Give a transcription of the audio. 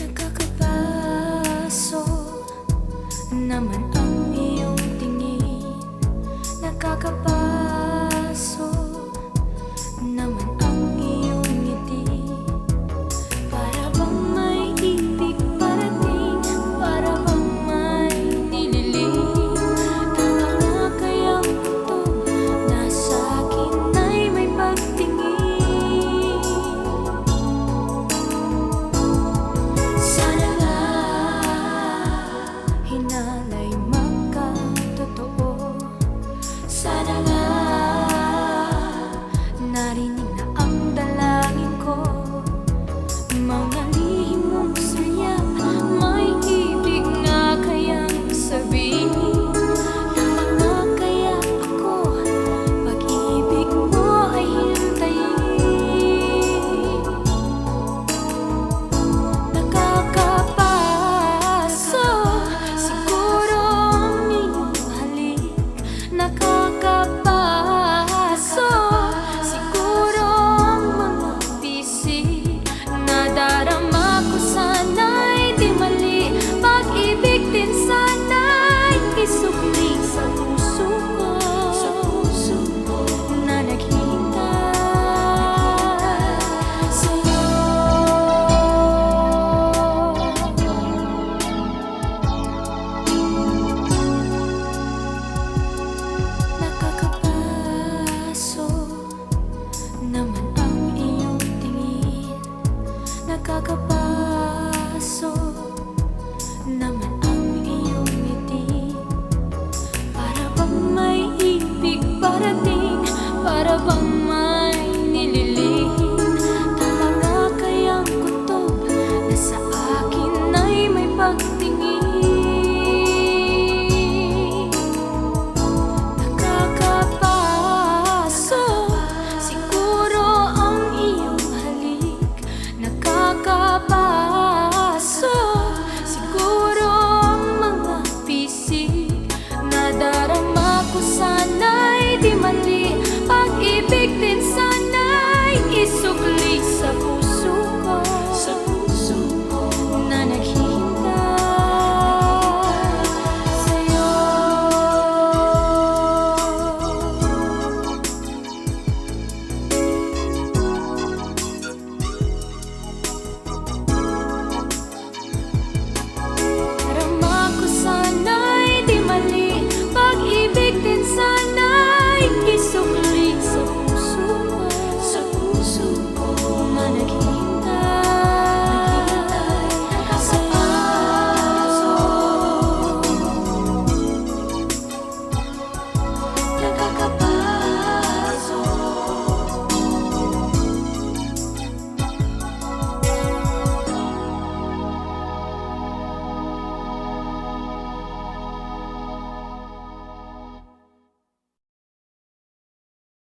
Nakakapaso naman ang iyong tingin. Nakakapaso naman ang iyong ngiti. Para bang may ibig parating, para bang may nililing. Tama nga kayang kutob na sa'kin ay may pagtingin. Sana nga hinalay magkatotoo. Sana nga narinig na ang dalangin ko. Mga lihim mong saya, may ibig nga kayang sabihin. Tama nga kaya ako, pag-ibig mo ay hintayin. Nakakapaso siguro ang iyong halik. Nakakapaso siguro ang mga bisig. Nadarama ko sana'y di mali. Pag-ibig din sana'y isukli sa puso ko na naghihintay sa'yo. Nakakapaso naman ang iyong tingin. Nakakapaso naman ang iyong ngiti. Para bang may ibig parating, para bang may nililihim. Tama nga kayang kutob na sa akin ay may pag